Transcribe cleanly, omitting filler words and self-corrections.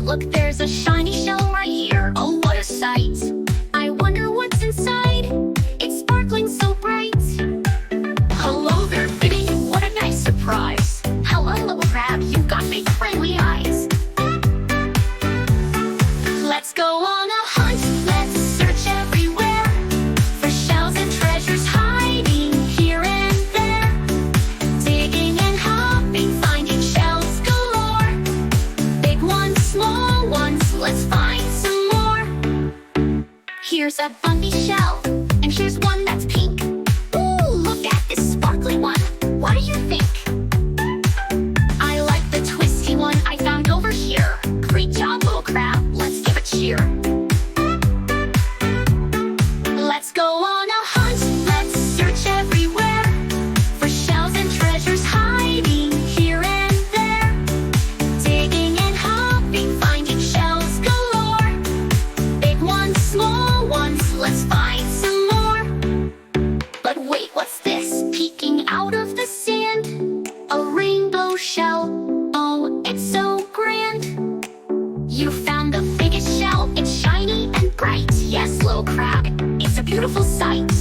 Look, there's a shiny shell right here. Oh, what a sight. I wonder what's inside. It's sparkling so bright. Hello there, Binni. What a nice surprise. Hello, little crab. You've got big friendly eyes. Let's go on a hunt. Let's search everywhere for shells and treasures hiding here and there. Digging and hopping, finding shells galore. Big ones, small ones, let's find some more. Here's a bumpy shell, and here's one that's pink. Ooh, look at this sparkly one. What do you think? I like the twisty one I found over here. Great job, little crab. Let's give a cheer. Let's go on a hunt. Let's search everywhere for shells and treasures hiding here and there. Digging and hopping, finding shells galore. Big ones, small ones, let's find some more. But wait, what's this? Peeking out of the sand? A rainbow shell. Oh, it's so grand. You found the biggest shell. It's shiny and bright. Yes, little crab, it's a beautiful sight.